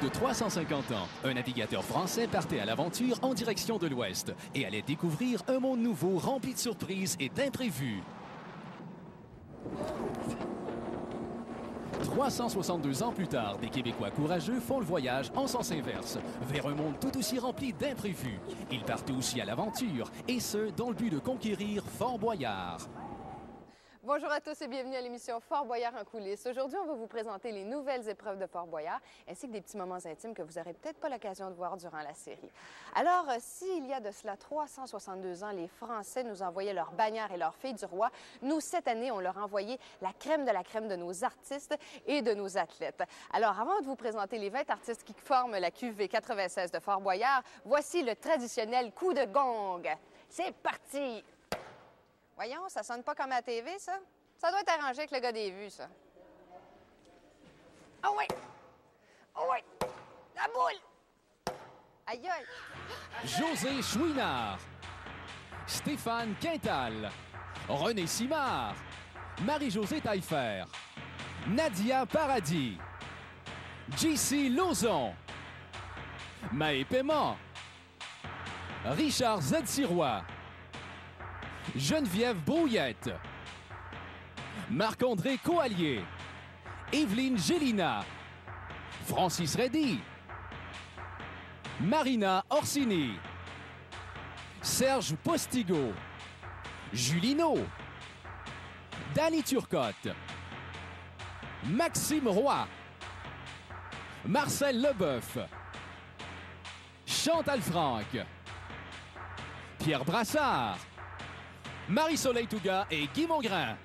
de 350 ans, un navigateur français partait à l'aventure en direction de l'Ouest et allait découvrir un monde nouveau rempli de surprises et d'imprévus. 362 ans plus tard, des Québécois courageux font le voyage en sens inverse, vers un monde tout aussi rempli d'imprévus. Ils partent aussi à l'aventure, et ce, dans le but de conquérir Fort-Boyard. Bonjour à tous et bienvenue à l'émission Fort Boyard en coulisses. Aujourd'hui, on va vous présenter les nouvelles épreuves de Fort Boyard ainsi que des petits moments intimes que vous n'aurez peut-être pas l'occasion de voir durant la série. Alors, s'il y a de cela 362 ans, les Français nous envoyaient leurs bannières et leurs filles du roi, nous, cette année, on leur envoyait la crème de nos artistes et de nos athlètes. Alors, avant de vous présenter les 20 artistes qui forment la QV 96 de Fort Boyard, voici le traditionnel coup de gong. C'est parti! Voyons, ça sonne pas comme à la TV, ça? Ça doit être arrangé avec le gars des vues, ça. Oh oui! Oh oui! La boule! Aïe, aïe! José Chouinard, Stéphane Quintal, René Simard, Marie-Josée Taillefer, Nadia Paradis, JC Lauzon, Maë Paiement, Richard Z-Sirois, Geneviève Brouillette, Marc-André Coallier, Evelyne Gélina, Francis Reddy, Marina Orsini, Serge Postigo, Julino, Danny Turcotte, Maxime Roy, Marcel Leboeuf, Chantal Franck, Pierre Brassard, Marie-Soleil Touga et Guy Mongrain.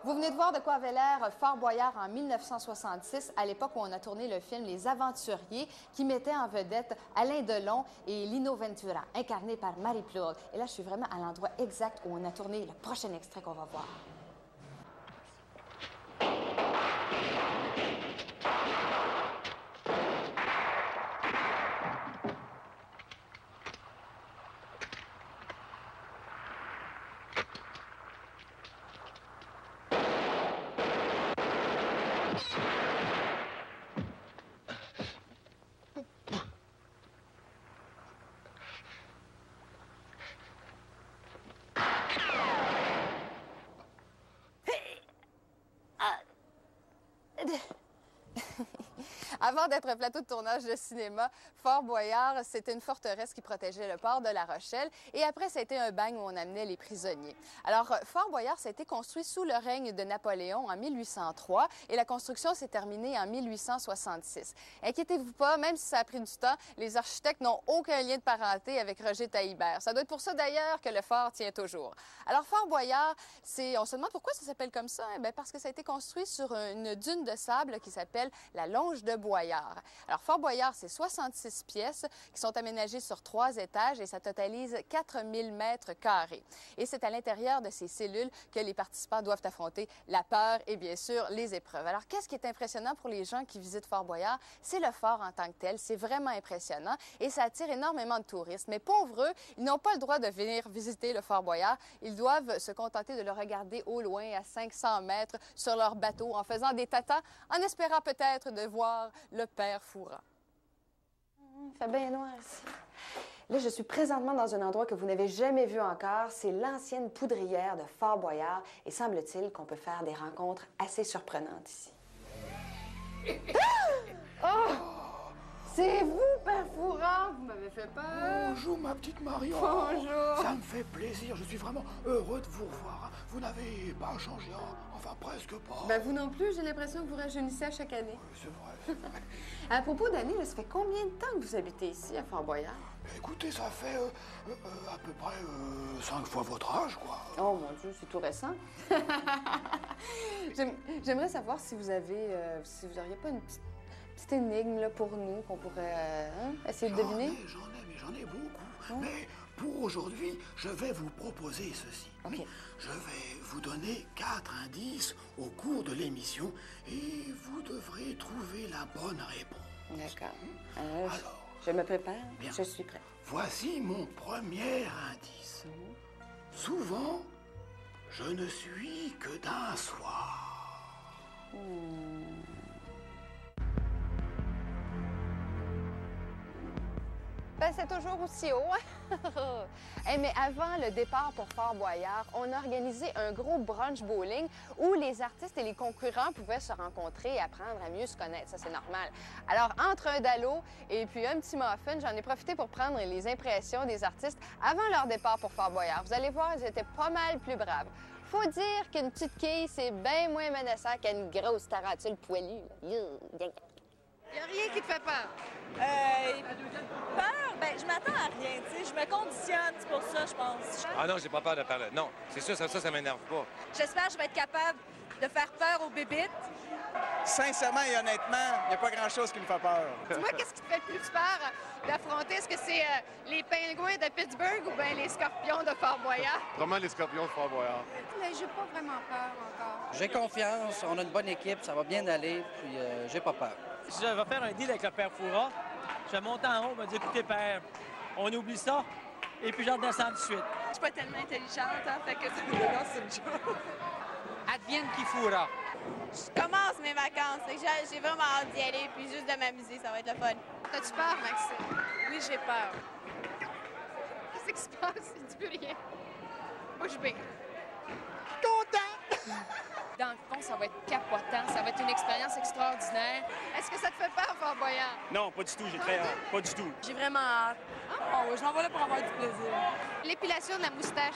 Vous venez de voir de quoi avait l'air Fort Boyard en 1966, à l'époque où on a tourné le film Les Aventuriers, qui mettait en vedette Alain Delon et Lino Ventura, incarnés par Marie Plourde. Et là, je suis vraiment à l'endroit exact où on a tourné le prochain extrait qu'on va voir. Avant d'être un plateau de tournage de cinéma, Fort Boyard, c'était une forteresse qui protégeait le port de La Rochelle. Et après, c'était un bagne où on amenait les prisonniers. Alors, Fort Boyard, ça a été construit sous le règne de Napoléon en 1803 et la construction s'est terminée en 1866. Inquiétez-vous pas, même si ça a pris du temps, les architectes n'ont aucun lien de parenté avec Roger Taillibert. Ça doit être pour ça d'ailleurs que le fort tient toujours. Alors, Fort Boyard, on se demande pourquoi ça s'appelle comme ça. Eh bien, parce que ça a été construit sur une dune de sable qui s'appelle la Longe de Boyard. Alors, Fort Boyard, c'est 66 pièces qui sont aménagées sur 3 étages et ça totalise 4000 mètres carrés. Et c'est à l'intérieur de ces cellules que les participants doivent affronter la peur et bien sûr les épreuves. Alors, qu'est-ce qui est impressionnant pour les gens qui visitent Fort Boyard? C'est le fort en tant que tel. C'est vraiment impressionnant et ça attire énormément de touristes. Mais pauvres eux, ils n'ont pas le droit de venir visiter le Fort Boyard. Ils doivent se contenter de le regarder au loin à 500 mètres sur leur bateau en faisant des tatas, en espérant peut-être de voir le père Fouras. Il fait bien noir ici. Là, je suis présentement dans un endroit que vous n'avez jamais vu encore. C'est l'ancienne poudrière de Fort-Boyard. Et semble-t-il qu'on peut faire des rencontres assez surprenantes ici. Oh! C'est vous, Père Fouras! Vous m'avez fait peur! Bonjour, ma petite Marion! Bonjour! Ça me fait plaisir, je suis vraiment heureux de vous revoir. Vous n'avez pas changé, hein? Enfin, presque pas. Ben, vous non plus, j'ai l'impression que vous rajeunissez à chaque année. C'est vrai, c'est vrai. À propos d'années, ça fait combien de temps que vous habitez ici, à Fort-Boyard? Écoutez, ça fait à peu près 5 fois votre âge, quoi. Oh mon Dieu, c'est tout récent. J'aimerais savoir si vous auriez pas une petite énigme là, pour nous qu'on pourrait essayer de deviner. J'en ai beaucoup. Oh. Mais pour aujourd'hui, je vais vous proposer ceci. Okay. Je vais vous donner 4 indices au cours de l'émission et vous devrez trouver la bonne réponse. D'accord. Alors, je me prépare. Bien. Je suis prête. Voici mon premier indice. Souvent, je ne suis que d'un soir. Ben, c'est toujours aussi haut. Hey, mais avant le départ pour Fort-Boyard, on a organisé un gros brunch bowling où les artistes et les concurrents pouvaient se rencontrer et apprendre à mieux se connaître. Ça, c'est normal. Alors, entre un dallo et puis un petit muffin, j'en ai profité pour prendre les impressions des artistes avant leur départ pour Fort-Boyard. Vous allez voir, ils étaient pas mal plus braves. Faut dire qu'une petite quille, c'est bien moins menaçant qu'une grosse tarentule poilue. Il n'y a rien qui te fait peur. Peur? Ben, je m'attends à rien, tu sais. Je me conditionne, c'est pour ça, je pense. Ah non, j'ai pas peur de parler. Non, c'est sûr, ça m'énerve pas. J'espère que je vais être capable de faire peur aux bébites. Sincèrement et honnêtement, il n'y a pas grand-chose qui me fait peur. Dis-moi, qu'est-ce qui te fait le plus peur d'affronter? Est-ce que c'est les pingouins de Pittsburgh ou bien les scorpions de Fort-Boyard? Vraiment les scorpions de Fort-Boyard. Mais j'ai pas vraiment peur encore. J'ai confiance, on a une bonne équipe, ça va bien aller, puis j'ai pas peur. Si je vais faire un deal avec le père Fouras, je vais monter en haut, je vais dire, écoutez, père, on oublie ça, et puis je redescends tout de suite. Je suis pas tellement intelligente, hein, fait que c'est une joke. Advienne qui Fouras. Je commence mes vacances, fait que j'ai vraiment hâte d'y aller, puis juste de m'amuser, ça va être le fun. T'as-tu peur, Maxime? Oui, j'ai peur. Qu'est-ce qui se passe? Il dit plus rien. Moi, je bien. Content! Dans le fond, ça va être capotant. Ça va être une expérience extraordinaire. Est-ce que ça te fait peur, Fort-Boyard? Non, pas du tout, j'ai très hâte. Pas du tout. J'ai vraiment hâte. Oh, je m'en vais là pour avoir du plaisir. L'épilation de la moustache.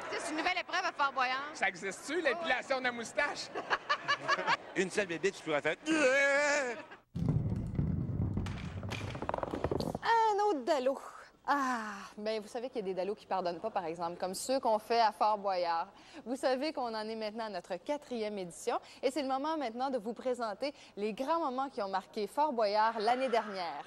C'est une nouvelle épreuve à Fort-Boyard. Ça existe-tu, l'épilation de la moustache? Une seule bébite, tu pourrais faire... Un autre dallo. Ah, bien, vous savez qu'il y a des dallos qui pardonnent pas, par exemple, comme ceux qu'on fait à Fort-Boyard. Vous savez qu'on en est maintenant à notre 4e édition et c'est le moment maintenant de vous présenter les grands moments qui ont marqué Fort-Boyard l'année dernière.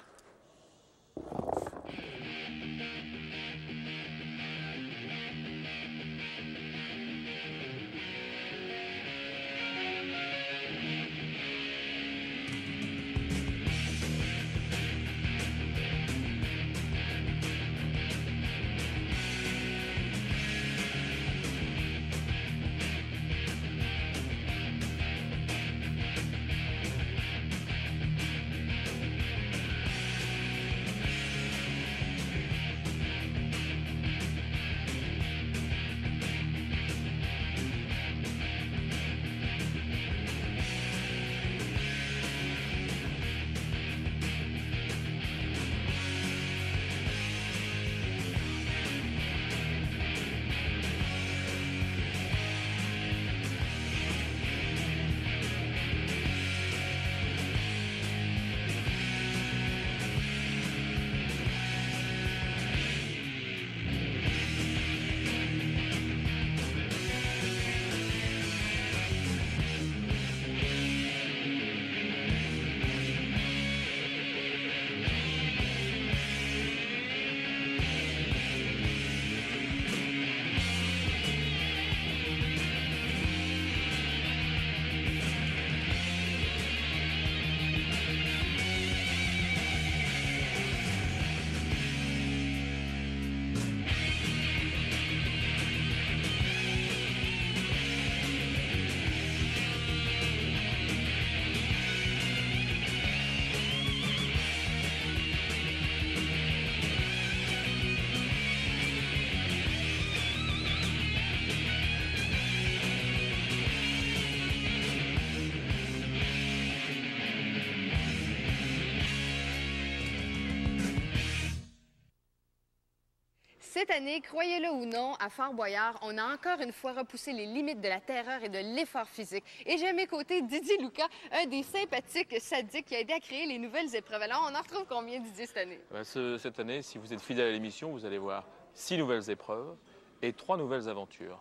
Cette année, croyez-le ou non, à Fort-Boyard, on a encore une fois repoussé les limites de la terreur et de l'effort physique. Et j'ai à mes côtés Didier Lucas, un des sympathiques sadiques qui a aidé à créer les nouvelles épreuves. Alors, on en retrouve combien, Didier, cette année? Cette année, si vous êtes fidèle à l'émission, vous allez voir 6 nouvelles épreuves et 3 nouvelles aventures.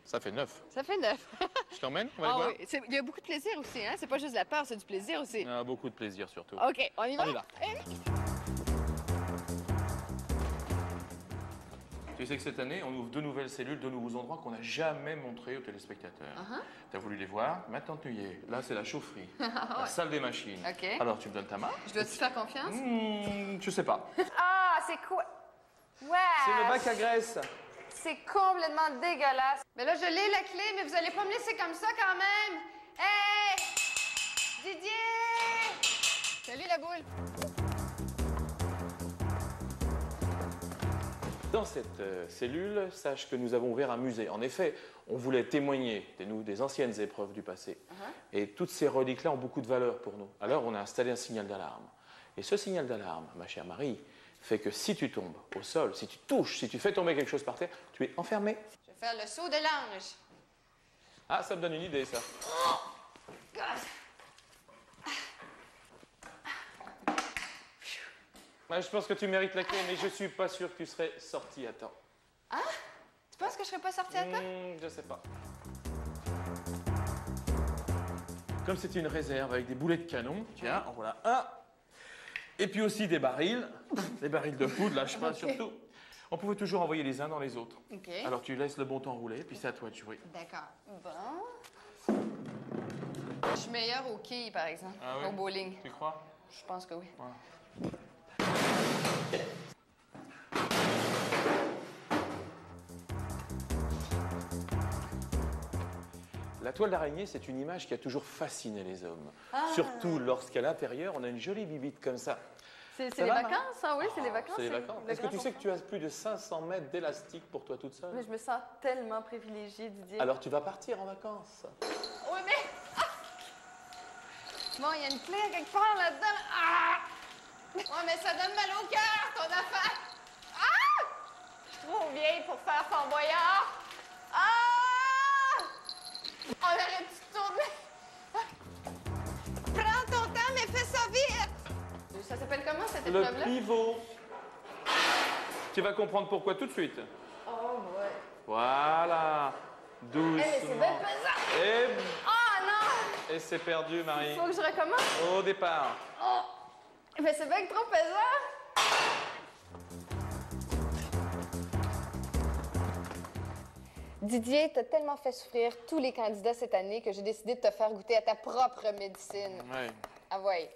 Ça fait 9. Ça fait 9. Je t'emmène? On va les voir? Oui. Il y a beaucoup de plaisir aussi, hein? C'est pas juste de la peur, c'est du plaisir aussi. Ah, beaucoup de plaisir, surtout. OK, on y va? On y va. Tu sais que cette année, on ouvre 2 nouvelles cellules, 2 nouveaux endroits qu'on n'a jamais montrés aux téléspectateurs. Tu as voulu les voir, maintenant tu y es. Là, c'est la chaufferie, la salle des machines. OK. Alors, tu me donnes ta main? Je dois te faire confiance? Je sais pas. Ah, c'est quoi? Ouais! C'est le bac à graisse. C'est complètement dégueulasse. Mais là, je l'ai la clé, mais vous allez pas me laisser comme ça quand même. Hey! Didier! Salut la boule. Dans cette cellule, sache que nous avons ouvert un musée. En effet, on voulait témoigner des anciennes épreuves du passé. Et toutes ces reliques-là ont beaucoup de valeur pour nous. Alors, on a installé un signal d'alarme. Et ce signal d'alarme, ma chère Marie, fait que si tu tombes au sol, si tu touches, si tu fais tomber quelque chose par terre, tu es enfermé. Je vais faire le saut de l'ange. Ah, ça me donne une idée, ça. Je pense que tu mérites la clé, mais je suis pas sûr que tu serais sorti à temps. Hein? Tu penses que je serais pas sortie à temps? Je sais pas. Comme c'est une réserve avec des boulets de canon, tiens, en voilà un. Et puis aussi des barils de poudre, lâche pas surtout. On pouvait toujours envoyer les uns dans les autres. OK. Alors tu laisses le bon temps rouler, puis c'est à toi de jouer. D'accord. Bon. Je suis meilleure au quilles, par exemple, au bowling. Tu crois? Je pense que oui. Ouais. La toile d'araignée, c'est une image qui a toujours fasciné les hommes. Surtout lorsqu'à l'intérieur, on a une jolie bibite comme ça. C'est les vacances, hein? Oui, c'est les vacances. C'est les vacances. Est-ce que tu sais que tu as plus de 500 mètres d'élastique pour toi toute seule? Mais je me sens tellement privilégiée, Didier. Alors tu vas partir en vacances. Oui, mais... Bon, il y a une clé quelque part là-dedans. Ouais, mais ça donne mal au cœur, ton affaire. Je suis trop vieille pour faire Fort Boyard. On aurait dû tourner. Prends ton temps, mais fais ça vite. Ça s'appelle comment, cette épreuve-là? Le pivot. Tu vas comprendre pourquoi tout de suite. Oh, ouais. Voilà. Doucement. Mais c'est bien pesant. Et... Oh, non. Et c'est perdu, Marie. Faut que je recommence? Au départ. Oh. Mais c'est bien trop pesant. Didier, t'as tellement fait souffrir tous les candidats cette année que j'ai décidé de te faire goûter à ta propre médecine. Ouais. Ah ouais.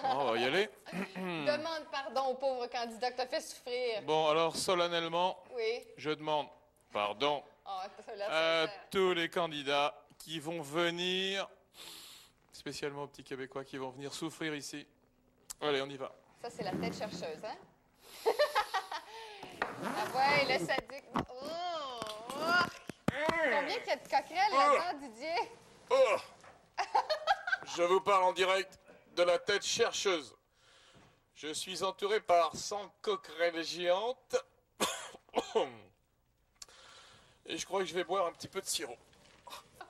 On va y aller. Demande pardon aux pauvres candidats que t'as fait souffrir. Bon, alors solennellement, Oui. je demande pardon Oh, là, à tous les candidats qui vont venir, spécialement aux petits Québécois qui vont venir souffrir ici. Allez, on y va. Ça, c'est la tête chercheuse, hein? Ah ouais, le sadique. Combien qu'il y a de coquerelles là-dedans, Didier? Je vous parle en direct de la tête chercheuse. Je suis entouré par 100 coquerelles géantes. Et je crois que je vais boire un petit peu de sirop.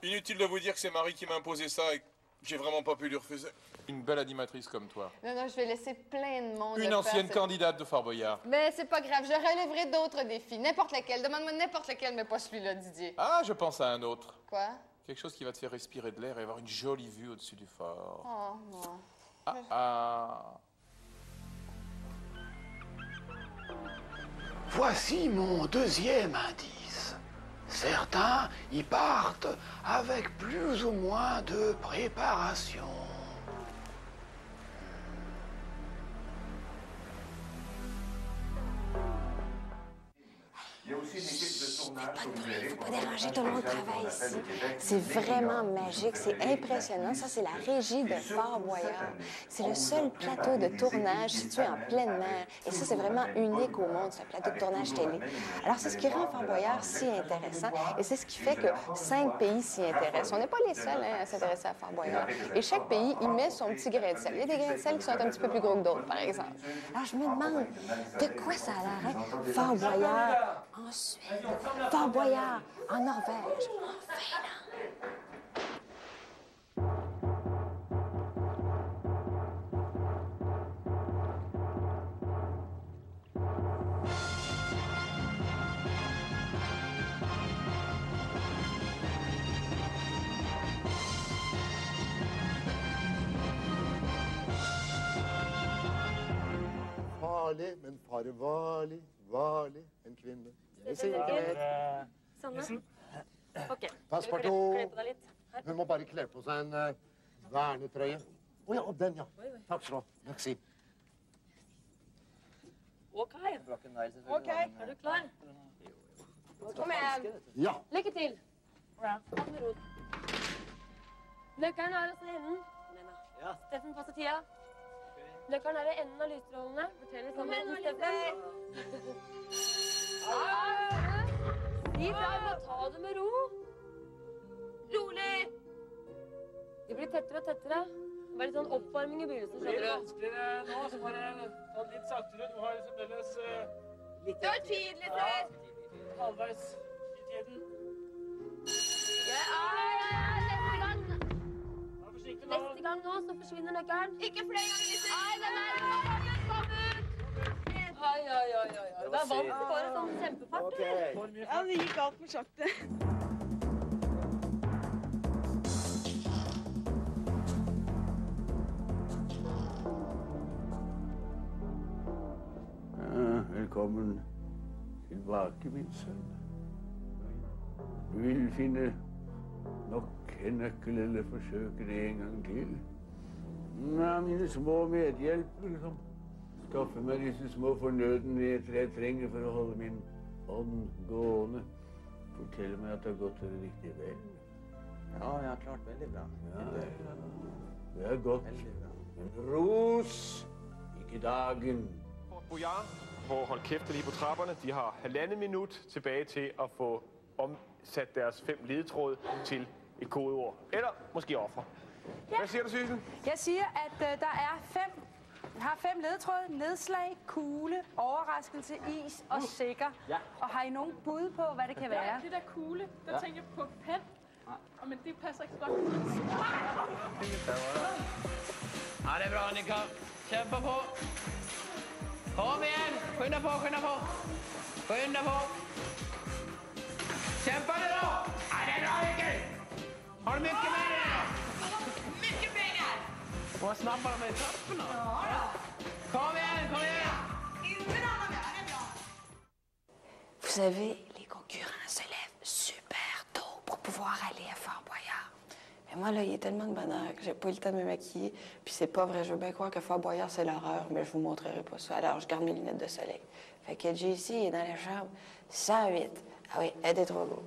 Inutile de vous dire que c'est Marie qui m'a imposé ça et que j'ai vraiment pas pu lui refuser. Une belle animatrice comme toi. Non, je vais laisser plein de monde. Une ancienne candidate de Fort Boyard. Mais c'est pas grave, je relèverai d'autres défis. N'importe lequel. Demande-moi n'importe lequel, mais pas celui-là, Didier. Ah, je pense à un autre. Quoi? Quelque chose qui va te faire respirer de l'air et avoir une jolie vue au-dessus du fort. Oh, non. Voici mon deuxième indice. Certains y partent avec plus ou moins de préparation. Il y a aussi une équipe de Chut, faites pas de bruit, il ne faut pas déranger, tout le monde travaille ici. C'est vraiment magique, c'est impressionnant. Ça, c'est la régie de Fort Boyard. C'est le seul plateau de tournage situé en pleine mer. Et ça, c'est vraiment unique au monde, ce plateau de tournage télé. Alors, c'est ce qui rend Fort Boyard si intéressant et c'est ce qui fait que 5 pays s'y intéressent. On n'est pas les seuls à s'intéresser à Fort Boyard. Et chaque pays y met son petit grain de sel. Il y a des grains de sel qui sont un petit peu plus gros que d'autres, par exemple. Alors, je me demande, de quoi ça a l'air, hein? Fort Boyard en Suède, Fort Boyard en Norvège, en Finlande. Farlig, men farvarlig, varlig, en kvinne. Jeg sier ikke mer. Sånn. OK. Passeparto. Kle på deg litt. Hun må bare kle på seg en vernetrøye. Å ja, den, ja. Takk skal du ha. Merci. OK. OK. Er du klar? Kom igjen. Ja. Lykke til. Nøkkelen er hos enden. Steffen, pass tida. Nøkkelen er i enden av lysstrålene. Fortell sammen, Steffen. Si fra, må ta det med ro. Rolig! De blir tettere og tettere. Det var litt sånn oppvarming i begynnelsen, skjønner du. Det blir vanskeligere nå, så bare ta det litt saktere. Du har fremdeles Det var tidlig, Steffen. halvveis i tiden. Neste gang nå, så forsvinner nøkkelen. Ikke flere ganger, Lise. Ai, den er kom ut! Oi. Det er vant til bare sånn kjempefart, eller? Ja, det gikk alt for sakte. Velkommen tilbake, min sønn. Du vil finne nok en nøkkel eller forsøke det en gang til. Ja, mine små medhjelpere som skaffer meg disse små fornødenheter jeg trenger for å holde min ånd gående. Fortell meg at det har gått dere riktig vel. Ja, jeg har klart veldig bra. Ja. Det er godt. Men ros, ikke dagen. Boyard, hvor hold kæft er lige på trapperne. De har 1,5 minut tilbage til at få omsat deres 5 ledetråd til et kodeord. Eller måske offer. Ja. Hvad siger du, Sissel? Jeg siger, at der er 5 ledetråde. Nedslag, kugle, overraskelse, is og sikker. Ja. Og har I nogen bud på, hvad det kan være? Det der kugle, der tænker jeg på pen. Men det passer ikke så godt. Ja, det er bra, Annika. Kjempe på. Kom igen. Skynda på. Skynda på. Kämpa nu då! Ja, det är bra, Mikkel! Har du mycket pengar? Mycket pengar! Vad snabbare med trapporna? Ja. Kom igen! Vous savez, les concurrents se lèvent super tôt pour pouvoir aller à Fort Boyard. Mais moi, là, il y a tellement de bonheur que j'ai pas eu le temps de me maquiller. Puis c'est pas vrai, je veux bien croire que Fort Boyard, c'est l'horreur, mais je vous montrerai pas ça. Alors, je garde mes lunettes de soleil. Fait que JC est dans la chambre 108. Ah oui, elle est trop beau.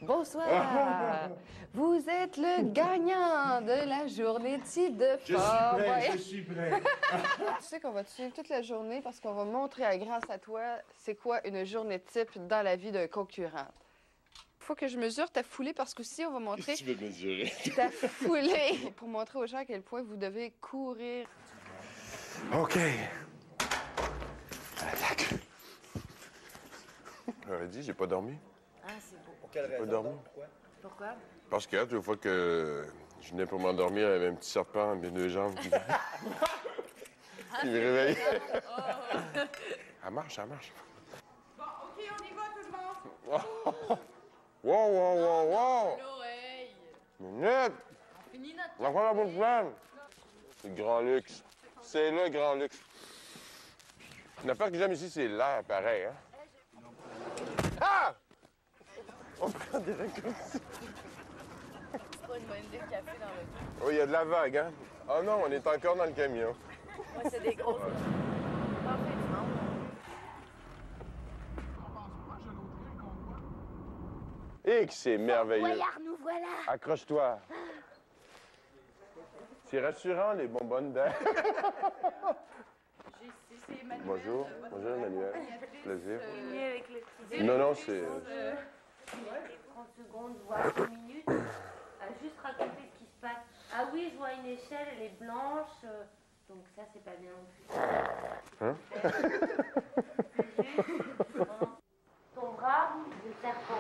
Bonsoir. Vous êtes le gagnant de la journée type de Fort Boyard. Je suis prêt. Tu sais qu'on va te suivre toute la journée parce qu'on va montrer grâce à toi c'est quoi une journée type dans la vie d'un concurrent. Faut que je mesure ta foulée parce qu'aussi on va montrer Qu'est-ce que tu veux mesurer? ta foulée pour montrer aux gens à quel point vous devez courir. Ok. Attaque. J'aurais dit, j'ai pas dormi. Ah, c'est beau. Pour quelle J'ai pas raison? dormi. Pourquoi? Parce que toute fois que je venais pour m'endormir, il y avait un petit serpent à mes 2 jambes qui me réveillait. Elle marche. Bon, OK, on y va, tout le monde. Wow! L'oreille. Minute! On finit notre... On va faire la bonne plan. C'est le grand luxe. C'est le grand luxe. Une affaire que j'aime ici, c'est l'air pareil, hein? Ah! On prend des raccourcis. C'est pas une bonne idée de café dans le... Oh, il y a de la vague, hein? Oh non, on est encore dans le camion. Ouais, c'est des grosses... Et que c'est merveilleux. Voilà, nous voilà. Accroche-toi. C'est rassurant, les bonbonnes d'air. Bonjour. Bonjour, Emmanuel. Plaisir. Non, non, c'est... 30 secondes, voire 1 minute, juste raconter ce qui se passe. Ah oui, je vois une échelle, elle est blanche, donc ça, c'est pas bien non plus. Hein? Ton bras, je le serre pour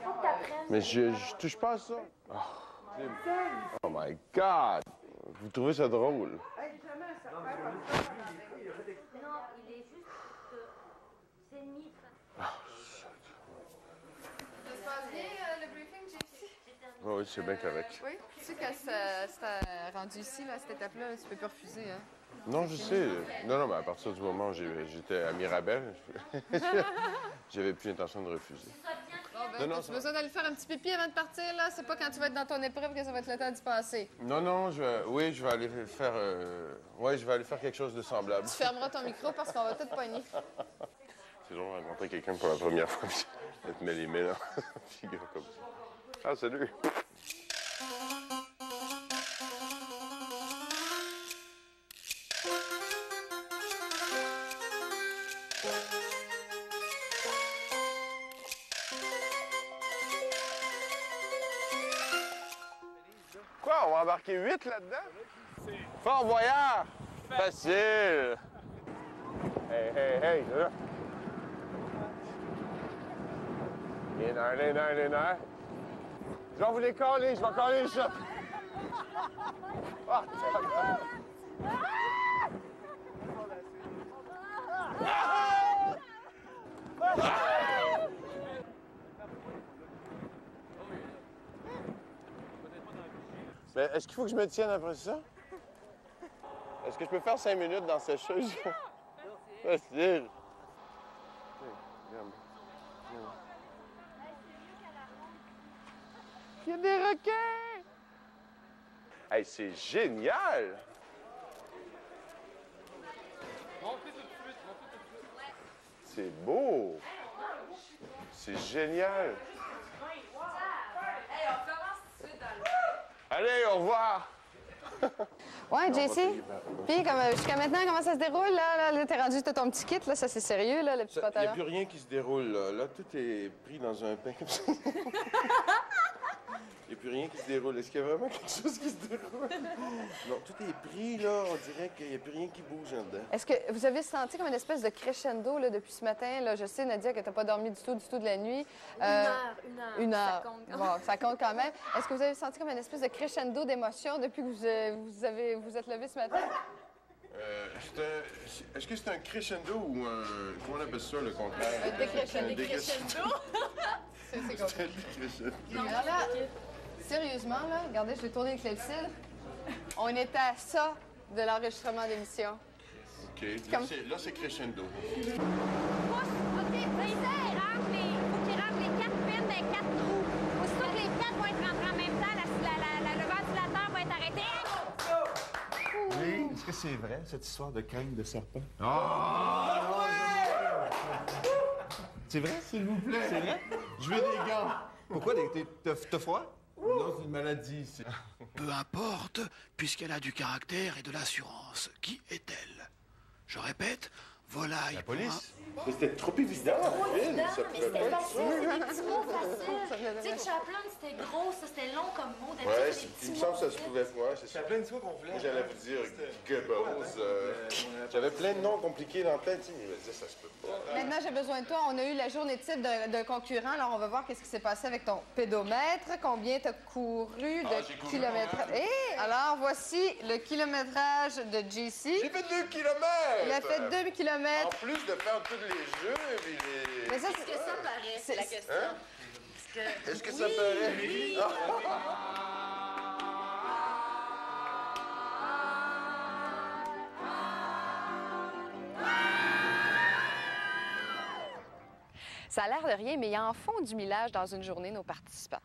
faut que t'apprennes. Mais je touche pas à ça. Oh my God! Vous trouvez ça drôle? Non, il est juste que c'est mis. Ça se passe bien, le briefing, JC? Oh, oui, c'est bien correct. Oui. Tu sais, quand c'est rendu ici, là, à cette étape-là, tu peux plus refuser, hein? Non, je sais. Non, non, mais à partir du moment où j'étais à Mirabel, j'avais plus l'intention de refuser. Bon, ben, tu as besoin d'aller faire un petit pipi avant de partir, là? C'est pas quand tu vas être dans ton épreuve que ça va être le temps d'y passer. Non, non, je vais aller faire... je vais aller faire quelque chose de semblable. Tu fermeras ton micro parce qu'on va tout pogner. C'est drôle de rencontrer quelqu'un pour la première fois, puis elle te met les mains là, figure comme ça. Ah, salut! Quoi, on va embarquer 8 là-dedans? Fort Boyard! Facile! Hey, hey, hey, là! Les nerfs. Je vais vous les coller, je vais coller ça! Ah, mais est-ce qu'il faut que je me tienne après ça? Est-ce que je peux faire 5 minutes dans cette chose? Facile. Il y a des requins! Hey, c'est génial! C'est beau! C'est génial! Hey, on commence tout de suite dans le... Allez, au revoir! Ouais, JC. Puis, jusqu'à maintenant, comment ça se déroule, là? Là, t'es rendu, t'as ton petit kit, là, ça, c'est sérieux, là, le petit Il n'y a pantalon? plus rien qui se déroule, là. Là, tout est pris dans un pain comme ça. Il n'y a plus rien qui se déroule. Est-ce qu'il y a vraiment quelque chose qui se déroule? Non, tout est pris, là. On dirait qu'il n'y a plus rien qui bouge en dedans. Est-ce que vous avez senti comme une espèce de crescendo, là, depuis ce matin? Là, je sais, Nadia, que t'as pas dormi du tout de la nuit. Une heure. Ça compte. Bon, ça compte quand même. Est-ce que vous avez senti comme une espèce de crescendo d'émotion depuis que vous êtes levé ce matin? Est-ce que c'est un crescendo ou un... Comment on appelle ça, le contraire? Un décrescendo. Un décrescendo. C'est un décrescendo. Alors là, sérieusement, là, regardez, je vais tourner le clepsyle. On était à ça de l'enregistrement d'émission. OK. Là, c'est crescendo. OK, Vincent, faut qu'il rentre les 4 pins dans 4 trous. Aussitôt que les 4 vont être rentrés en même temps, le ventilateur va être arrêté. Oui, est-ce que c'est vrai, cette histoire de canne de serpent? Ah! C'est vrai? S'il vous plaît. C'est vrai? Je veux des gants. Pourquoi? T'as froid? Non, c'est une maladie. Peu importe, puisqu'elle a du caractère et de l'assurance. Qui est-elle? Je répète, volaille. La police? Mais c'était trop évident. Mais Ça c'était pouvait pas facile, être c'est ça. des petits mots faciles. Tu sais, Chaplin, c'était gros, ça, c'était long comme mot. Ouais, il me semble que ça se pouvait faire. C'est plein de fois qu'on voulait. Moi, j'allais vous dire Goebbels. J'avais plein de noms compliqués dans la tête. Il me disait, ça se peut pas. Maintenant, j'ai besoin de toi. On a eu la journée type d'un concurrent. Alors, on va voir qu'est-ce qui s'est passé avec ton pédomètre. Combien tu as couru de j'ai couru kilomètres. pas mal. Alors, voici le kilométrage de JC. J'ai fait 2 kilomètres! Il a fait 2 En kilomètres. plus de faire tous les jeux, puis les... Mais ça, Est-ce que ça paraît? C'est la question. Hein? Est-ce que ça paraît? Oui! Ça a l'air de rien, mais ils en font du millage dans une journée, nos participants.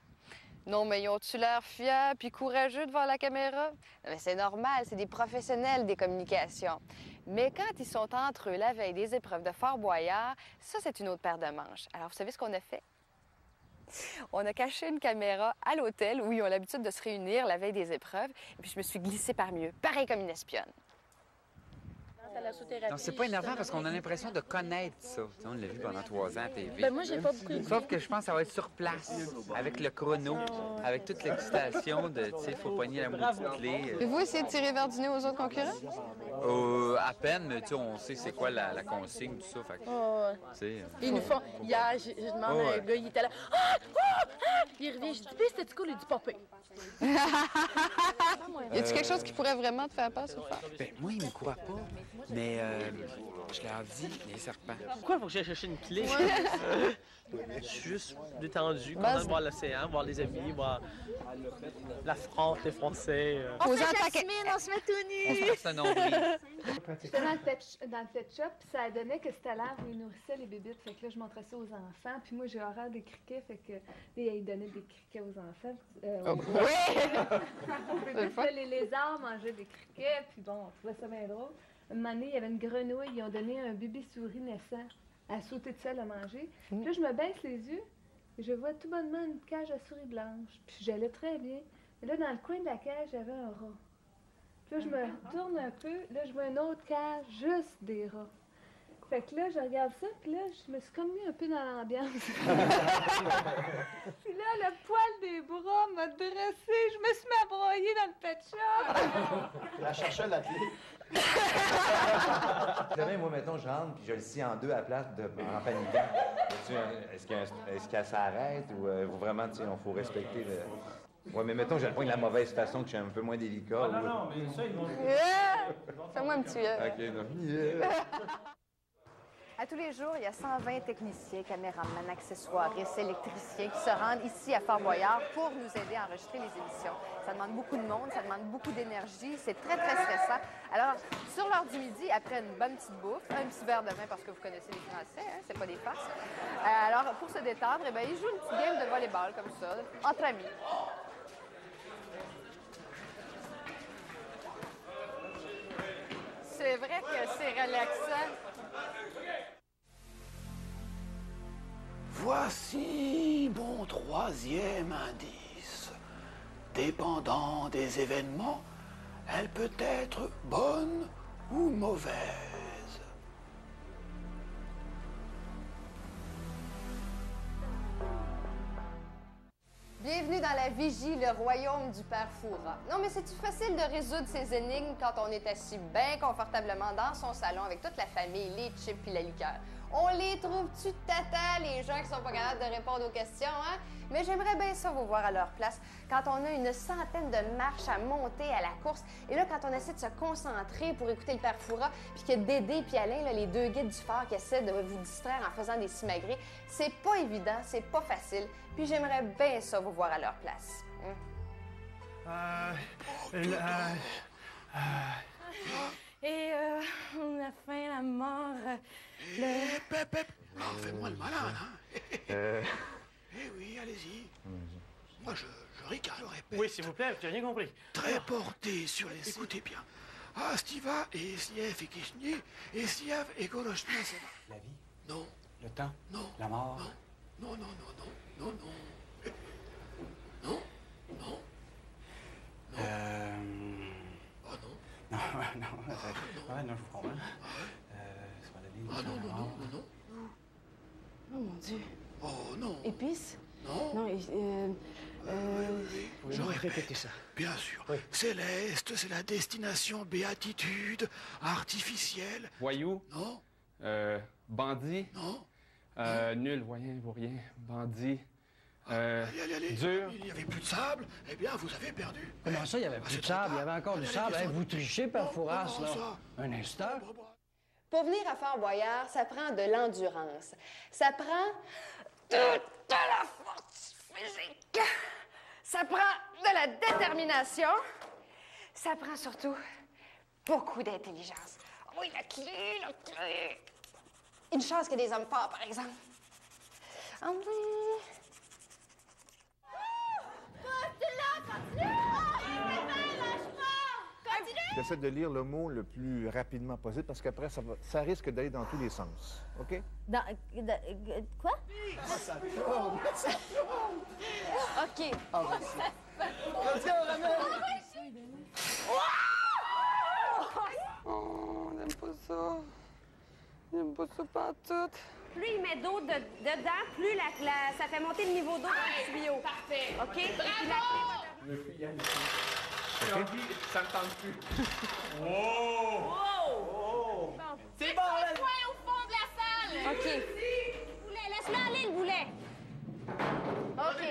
Non, mais ils ont-tu l'air fiers puis courageux devant la caméra? Mais c'est normal, c'est des professionnels des communications. Mais quand ils sont entre eux la veille des épreuves de Fort Boyard, ça, c'est une autre paire de manches. Alors, vous savez ce qu'on a fait? On a caché une caméra à l'hôtel où ils ont l'habitude de se réunir la veille des épreuves. Et puis, je me suis glissée parmi eux, pareil comme une espionne. Non, c'est pas énervant parce qu'on a l'impression de connaître ça. Tu sais, on l'a vu pendant 3 ans à TV. Ben moi, j'ai pas beaucoup. Sauf que je pense que ça va être sur place, avec le chrono, avec toute l'excitation de, tu sais, faut pogner la maudite clé. Et vous essayez de tirer vers du nez aux autres concurrents? À peine, mais tu sais, on sait c'est quoi la consigne, tout ça. Fait que, tu sais, Ils nous font. Hier, je demande à un gars, il était là. Ah! Ah! Ah! Il revient, je dis, puis c'était cool, il dit pas pire. Y a-t-il quelque chose qui pourrait vraiment te faire peur sur faire? Ben, moi, ils me croient pas, mais je leur dis les serpents. Pourquoi il faut que j'aille chercher une clé? Je suis juste détendu, content de voir l'océan, voir les amis, voir la France, les Français. On se met Jasmine, on se met tout nu! On se passe un nombril. J'étais dans le pet shop, puis ça donnait que c'était l'air où ils nourrissaient les bébites. Fait que là, je montrais ça aux enfants. Puis moi, j'ai horreur des criquets, fait que ils donnaient des criquets aux enfants. Aux bébites, là, les lézards mangeaient des criquets, puis bon, on trouvait ça bien drôle. Un moment donné, il y avait une grenouille, ils ont donné un bébé souris naissant à sauter de sel à manger. Puis là, je me baisse les yeux, et je vois tout bonnement une cage à souris blanche. Puis j'allais très bien. Et là, dans le coin de la cage, il y avait un rat. Puis là, je me retourne un peu, là, je vois une autre cage, juste des rats. Fait que là, je regarde ça, puis là, je me suis comme mis un peu dans l'ambiance. Puis là, le poil des bras m'a dressée, je me suis mis à broyer dans le pet shop. Elle cherchait la clé. Jamais, moi, mettons, je rentre puis je le scie en deux à la place en paniquant. Est-ce que ça arrête ou vraiment, tu sais, il faut respecter le... Ouais, mais mettons, je le pogne de la mauvaise façon, que je suis un peu moins délicat. Non, mais ça, ils vont... Fais-moi un petit... OK, non. À tous les jours, il y a 120 techniciens, caméramans, accessoiristes, électriciens qui se rendent ici à Fort Boyard pour nous aider à enregistrer les émissions. Ça demande beaucoup de monde, ça demande beaucoup d'énergie, c'est très, très stressant. Alors, sur l'heure du midi, après une bonne petite bouffe, un petit verre de vin parce que vous connaissez les Français, hein, c'est pas des farces. Alors, pour se détendre, eh bien, ils jouent une petite game de volleyball comme ça, entre amis. C'est vrai que c'est relaxant. Voici mon troisième indice. Dépendant des événements, elle peut être bonne ou mauvaise. Bienvenue dans la vigie, le royaume du père Fouras. Non, mais c'est-tu facile de résoudre ces énigmes quand on est assis bien confortablement dans son salon avec toute la famille, les chips et la liqueur? On les trouve-tu tata, les gens qui sont pas capables de répondre aux questions, hein? Mais j'aimerais bien ça vous voir à leur place. Quand on a une centaine de marches à monter à la course, et là, quand on essaie de se concentrer pour écouter le père Fouras, puis que Dédé et Alain, là, les deux guides du phare qui essaient de vous distraire en faisant des simagrées, c'est pas évident, c'est pas facile. Puis j'aimerais bien ça vous voir à leur place. Et on a faim, la mort, Pep, fais-moi le malin, hein? Eh oui, allez-y. Moi, je ricane, je répète. Oui, s'il vous plaît, j'ai rien compris. Très porté sur les... Écoutez bien. Astiva et Siev et Kishni et Siev et Goroshna, c'est La vie? Non. Le temps? Non. La mort? Non. Non. Non. Oh non. Non, je comprends. C'est pas la vie. Ah non. Oh mon Dieu. Oh non. Épices? Non. Non, Oui. J'aurais répété ça. Bien sûr. Oui. Céleste, c'est la destination béatitude artificielle. Voyou? Non. Bandit? Non. Nul, voyant, vaut rien. Bandit. Allez. Dur. Il n'y avait plus de sable. Eh bien, vous avez perdu. Comment ça, il n'y avait plus de sable? Il y avait encore du sable. Vous trichez, Père Fouras, là. Un instant. Pour venir à Fort Boyard, ça prend de l'endurance. Ça prend toute la force physique. Ça prend de la détermination. Ça prend surtout beaucoup d'intelligence. Oui, la clé. Une chance qu'il y ait des hommes forts, par exemple. Ah oui. J'essaie de lire le mot le plus rapidement possible parce qu'après, ça risque d'aller dans tous les sens. OK? Quoi? Ça tourne! Ça tourne! OK. Ah, merci. Vas-y, on ramène! Oh, on n'aime pas ça. J'aime pas ça pantoute. Plus il met d'eau dedans, plus ça fait monter le niveau d'eau dans le tuyau. Parfait. OK? Bravo! Je veux plus y aller. J'ai envie, ça me tente plus. Wow! Oh! C'est bon, là! Au fond de la salle! OK. Le boulet, laisse-le aller, le boulet. OK.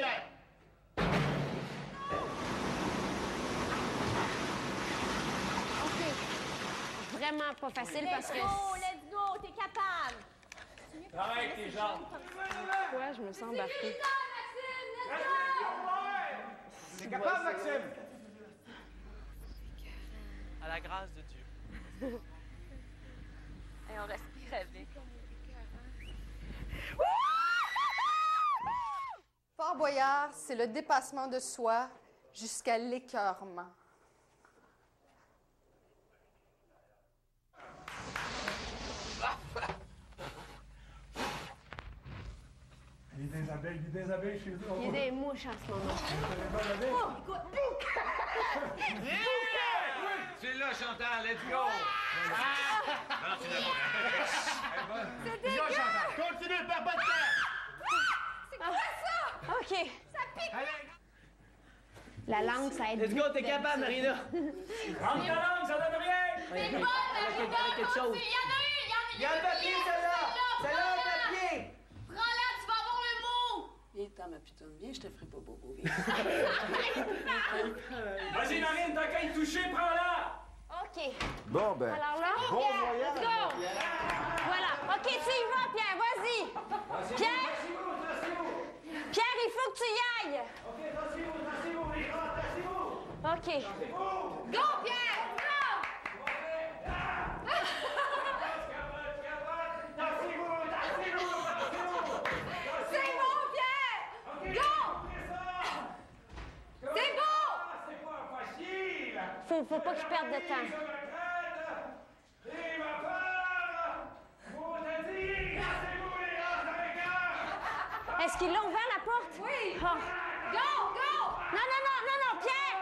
OK. Vraiment pas facile parce que... Let's go! T'es capable! Travaille avec tes jambes. Ouais, je me sens embarquée. T'es capable, Maxime? À la grâce de Dieu. Et on respire avec. Fort Boyard, c'est le dépassement de soi jusqu'à l'écœurement. Il y a des abeilles chez eux. Il y a des mouches en ce moment. Oh, écoute! C'est là, Chantal, let's go! Non, tu l'as pas. C'est dégueu! Continue, perds pas de temps! C'est quoi ça? OK. Ça pique! La langue, ça aide. Let's go, t'es capable, Marina! Rentre ta langue, ça donne rien! C'est bon, avec quelque chose. Il y en a une! Il y a le papier, celle-là! Celle-là, le papier! Prends-la, tu vas avoir le mot! Viens, ma putain, viens, je te ferai pas bobo. Vas-y, Marine, t'as qu'à y toucher, prends-la! OK. Bon, ben. Alors là, bon Pierre, voyage. let's go! Voilà. OK, tu y vas, Pierre, vas-y! Pierre! Pierre, il faut que tu y ailles! OK. Go, Pierre! Go! C'est bon, Pierre! Go! C'est bon! Faut pas qu'il perde de temps. Est-ce qu'ils l'ont ouvert la porte? Oui! Oh. Go! Go! Non, Pierre!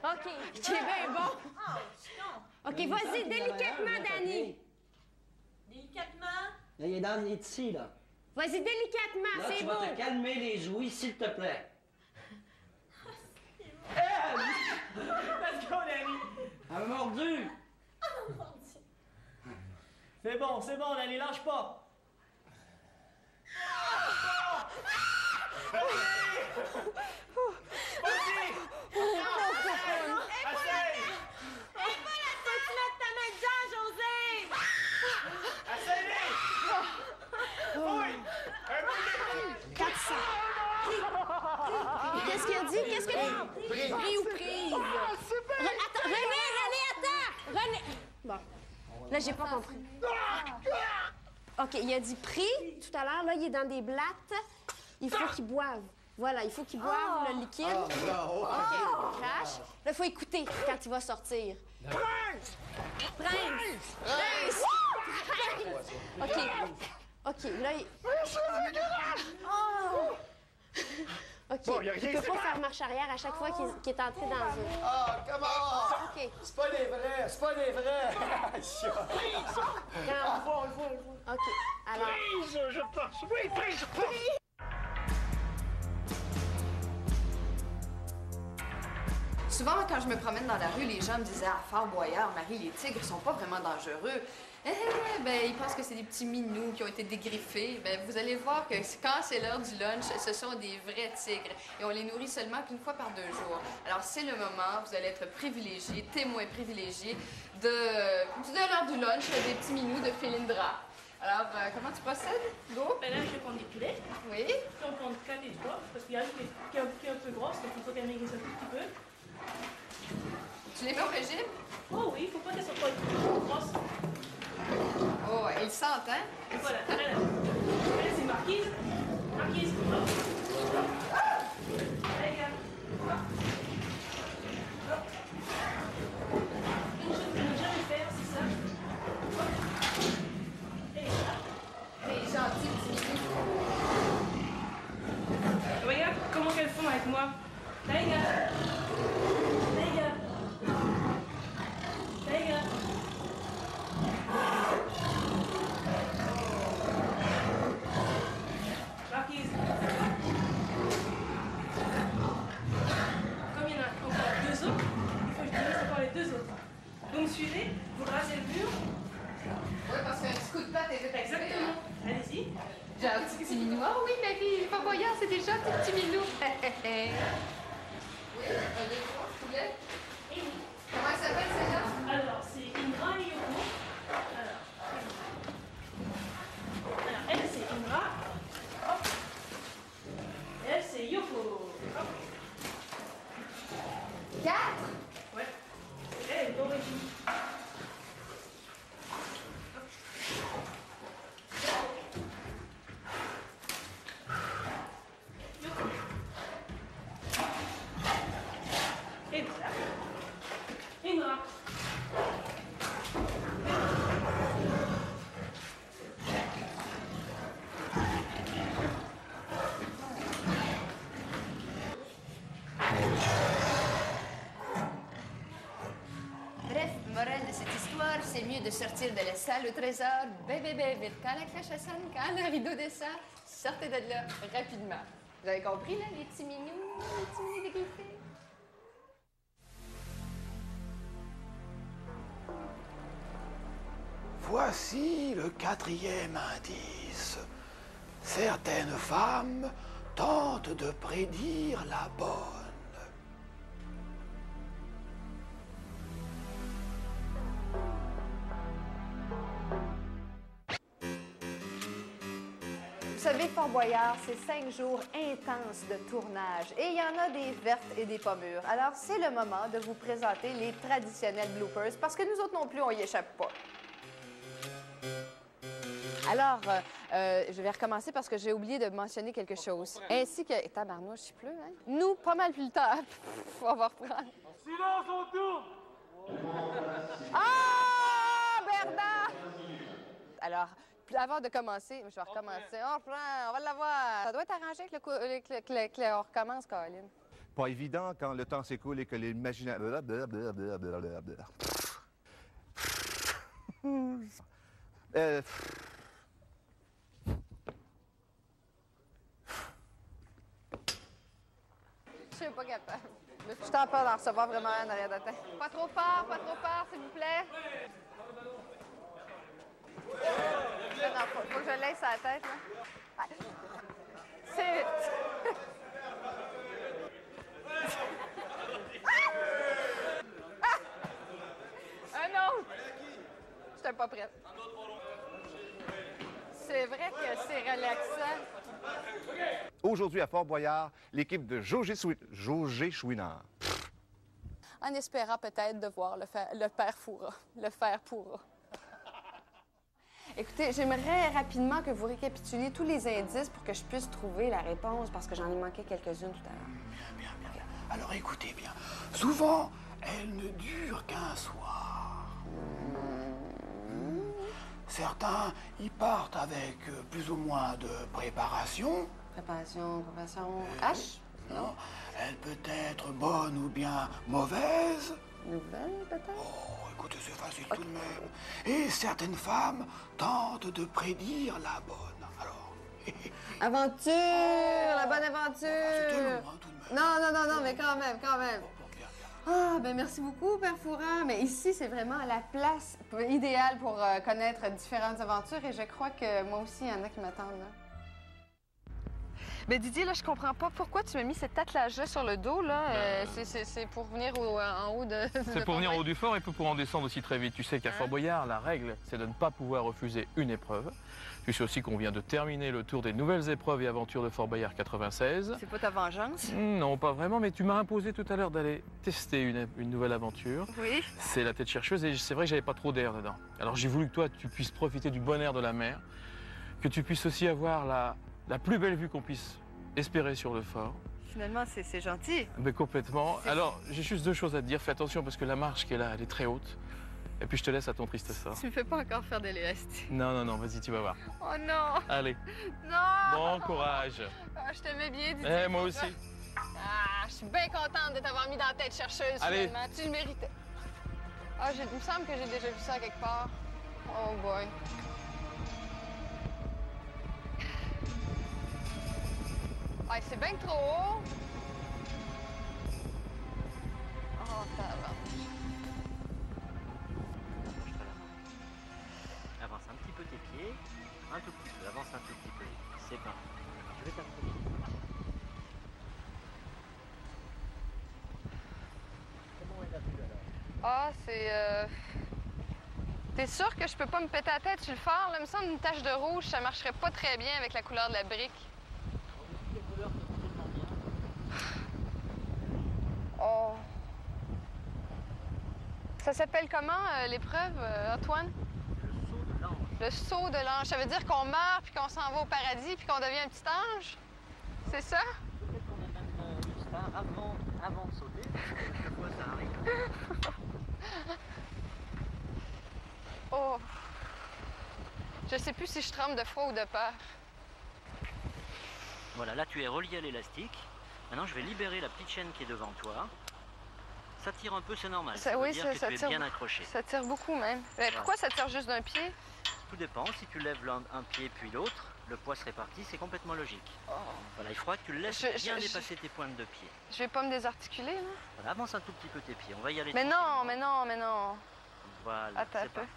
OK. C'est bien bon. OK, vas-y, délicatement, Dani. Délicatement. Là, il est ici, là. Vas-y, délicatement, Là, c'est tu beau. vas te calmer les ouïes, s'il te plaît. Let's go, Dani! Elle m'a mordu! C'est bon, Dani, lâche pas! Peux-tu mettre ta main dedans, José? Qu'est-ce qu'il a dit? Qu'est-ce qu'il a dit? Pris ou prise? Attends, René, attends! René! Bon. Là, j'ai pas compris. OK, il a dit pris tout à l'heure. Là, il est dans des blattes. Il faut qu'il boive. Voilà, il faut qu'il boive le liquide. OK, cache. Là, il faut écouter quand il va sortir. Prince! Prince! OK. OK, là, il... Oh! OK. Bon, y a rien il peut qui pas se faire marche arrière à chaque fois qu'il est entré dans un... Ah, comment? OK. C'est pas des vrais, c'est pas des vrais! OK, alors... Prise, je pense! Oui, prise, je pense! Souvent, quand je me promène dans la rue, les gens me disaient « Ah, Fort Boyard, Marie, les tigres sont pas vraiment dangereux. » ils pensent que c'est des petits minous qui ont été dégriffés. Vous allez voir que quand c'est l'heure du lunch, ce sont des vrais tigres. Et on les nourrit seulement qu'une fois par 2 jours. Alors, c'est le moment, vous allez être privilégiés, témoins privilégiés de l'heure du lunch des petits minous de Philindra. Alors, comment tu procèdes, Go? Ben là, je vais prendre des poulets. Oui. Puis on prend 4 et 3, parce qu'il y a une qui est un peu grosse, donc il faut qu'elle maigre ça un tout petit peu. Tu les mets au régime? Oh oui, il faut pas qu'elle soit trop grosse. Oh, ils sentent, hein? Voilà, là, c'est Marquise. Marquise, Allez, gars. avec moi. Tiger. Tiger. Tiger. Marquise. Comme il y en a encore 2 autres, il faut que je dise encore les 2 autres. Vous me suivez, vous rasez le mur. Oui, parce qu'un petit coup de patte est fait. Exactement. Allez-y. J'ai un petit minou. Ah oui, ma fille, Fort Boyard, c'est déjà un petit minou. Oui, un, 2, 3, poulet. Comment elle s'appelle celle-là? Alors, c'est Indra et Yoko. Alors elle, c'est Indra. Hop. Et elle, c'est Yoko. Hop. 4? Ouais. Elle est d'origine. Indra. Bref, morale de cette histoire, c'est mieux de sortir de la salle au trésor, vite. Quand la cloche sonne, quand le rideau descend, sortez de là rapidement. Vous avez compris, là, les petits minous déguisés? Voici le 4e indice. Certaines femmes tentent de prédire la bonne. Vous savez, Fort Boyard, c'est 5 jours intenses de tournage et il y en a des vertes et des pas mûres. Alors, c'est le moment de vous présenter les traditionnels bloopers parce que nous autres non plus, on y échappe pas. Alors, je vais recommencer parce que j'ai oublié de mentionner quelque chose. Ainsi que... Tabarnouche, je sais plus, hein? Nous, pas mal plus tard. On va reprendre. Silence, on tourne! Ah, Bernard! Alors, avant de commencer, je vais recommencer. On reprend, on va l'avoir. Ça doit être arrangé avec on recommence, Caroline. Pas évident quand le temps s'écoule et que l'imagination... Je suis pas capable. Je t'en peur d'en recevoir vraiment un arrière de tête. Pas trop fort, s'il vous plaît. Non, faut que je laisse à la tête, là. C'est... Un autre! J'étais pas prête. C'est vrai que c'est relaxant. Aujourd'hui, à Fort Boyard, l'équipe de Jauger Chouinard. En espérant peut-être de voir le père Foura. Le fer pourra. Écoutez, j'aimerais rapidement que vous récapituliez tous les indices pour que je puisse trouver la réponse, parce que j'en ai manqué quelques-unes tout à l'heure. Bien. Alors écoutez bien. Souvent, elle ne dure qu'un soir. Certains y partent avec plus ou moins de préparation. Préparation... H? Non. Elle peut être bonne ou bien mauvaise. Nouvelle, peut-être? Oh, écoutez, c'est facile tout de même. Et certaines femmes tentent de prédire la bonne. Alors... Aventure! La bonne aventure! C'était long, hein, tout de même. Non, mais quand même. Ah, ben merci beaucoup, Père Fourant. Mais ici, c'est vraiment la place idéale pour connaître différentes aventures et je crois que moi aussi, il y en a qui m'attendent, là. Mais Didier, là, je comprends pas pourquoi tu m'as mis cet attelage-là sur le dos, là. C'est pour venir en haut de... C'est pour venir en haut du fort et pour en descendre aussi très vite. Tu sais qu'à Fort Boyard, la règle, c'est de ne pas pouvoir refuser une épreuve. Tu sais aussi qu'on vient de terminer le tour des nouvelles épreuves et aventures de Fort Boyard 96. C'est pas ta vengeance? Non, pas vraiment, mais tu m'as imposé tout à l'heure d'aller tester une nouvelle aventure. Oui. C'est la tête chercheuse et c'est vrai que j'avais pas trop d'air dedans. Alors j'ai voulu que toi, tu puisses profiter du bon air de la mer, que tu puisses aussi avoir la plus belle vue qu'on puisse espérer sur le fort. Finalement, c'est gentil. Mais complètement. Alors, j'ai juste 2 choses à te dire. Fais attention parce que la marche qui est là, elle est très haute. Et puis je te laisse à ton triste sort. Tu me fais pas encore faire des lestes. Non, vas-y, tu vas voir. Oh non! Allez. Non! Bon courage. Ah, je t'aimais bien, Didier. Moi aussi. Ah, je suis bien contente de t'avoir mis dans la tête chercheuse, Allez. finalement. Tu le méritais. Ah, il me semble que j'ai déjà vu ça quelque part. Oh boy. Ah, c'est bien trop haut. Oh, tabarnak. Avance un petit peu tes pieds. Un tout petit peu. Avance un tout petit peu. C'est parti. Je vais t'approcher. Comment est la vue alors? Ah, c'est... T'es sûr que je peux pas me péter la tête sur le phare? Là, il me semble une tache de rouge, ça marcherait pas très bien avec la couleur de la brique. Les couleurs sont complètement bien. Oh. Ça s'appelle comment, l'épreuve, Antoine? Le saut de l'ange. Le saut de l'ange. Ça veut dire qu'on meurt, puis qu'on s'en va au paradis, puis qu'on devient un petit ange? C'est ça? Peut-être qu'on est même juste là avant de sauter, parce que quelquefois ça arrive. Oh. Je sais plus si je tremble de froid ou de peur. Voilà, là tu es relié à l'élastique. Maintenant je vais libérer la petite chaîne qui est devant toi. Ça tire un peu, c'est normal. Ça veut dire que tu es bien accroché. Ça tire beaucoup même. Mais pourquoi ça tire juste d'un pied? Tout dépend. Si tu lèves un pied puis l'autre, le poids se répartit, c'est complètement logique. Oh. Voilà, il faudra que tu le laisses bien dépasser tes pointes de pied. Je vais pas me désarticuler, là? Voilà, avance un tout petit peu tes pieds. On va y aller. Mais non, mais non, mais non. Voilà, attends un c'est peu. parti.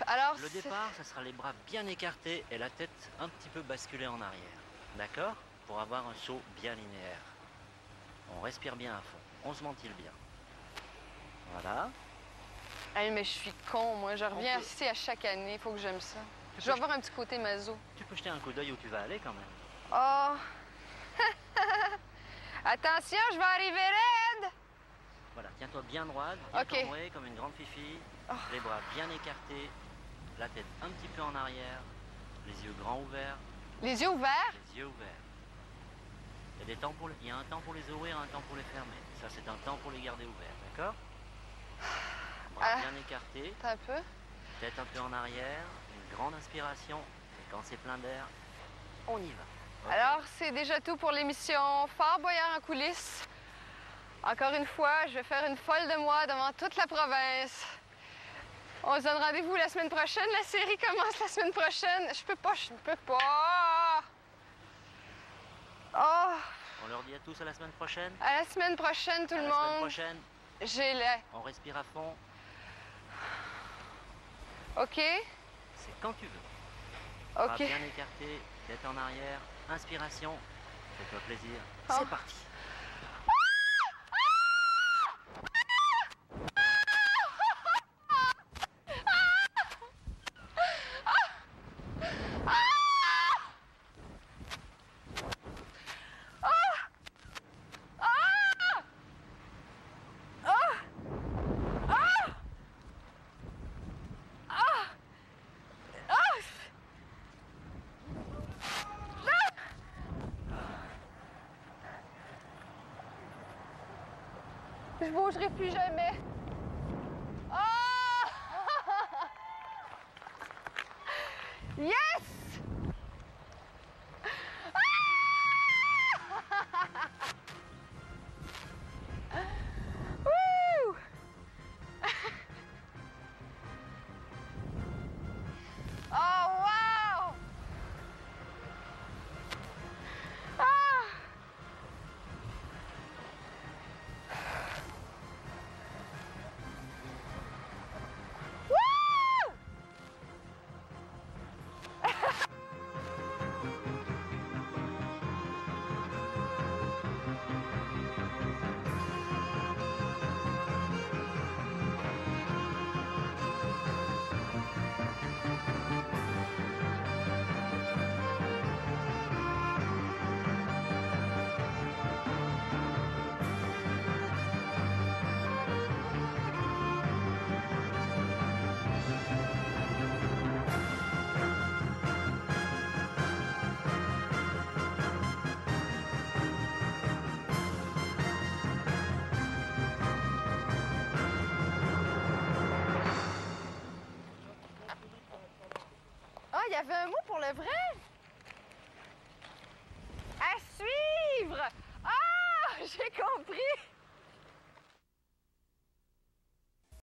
Alors, le départ, ça sera les bras bien écartés et la tête un petit peu basculée en arrière. D'accord? Pour avoir un saut bien linéaire. On respire bien à fond. On se ventile bien. Voilà. Hey, mais je suis con, moi. Je reviens ici à chaque année. Il faut que j'aime ça. Je vais avoir un petit côté maso. Tu peux jeter un coup d'œil où tu vas aller quand même. Oh! Attention, je vais arriver raide! Voilà, tiens-toi bien droite, bien cambrée comme une grande fifi. Oh. Les bras bien écartés, la tête un petit peu en arrière, les yeux grands ouverts. Les yeux ouverts? Les yeux ouverts. Il y a un temps pour les ouvrir, un temps pour les fermer. Ça, c'est un temps pour les garder ouverts, d'accord? Bras bien écartés. Un peu. Tête un peu en arrière, une grande inspiration. Et quand c'est plein d'air, on y va. Okay. Alors, c'est déjà tout pour l'émission Fort Boyard en coulisses. Encore une fois, je vais faire une folle de moi devant toute la province. On se donne rendez-vous la semaine prochaine. La série commence la semaine prochaine. Je peux pas. Oh! On leur dit à tous à la semaine prochaine? À la semaine prochaine, tout le monde. À la semaine prochaine. J'ai l'air. On respire à fond. OK? C'est quand tu veux. OK. Bras bien écarté, tête en arrière, inspiration. Fais-toi plaisir. Oh. C'est parti. Je bougerai plus jamais. Oh! Yes! Woo! Oh, wow! J'ai compris!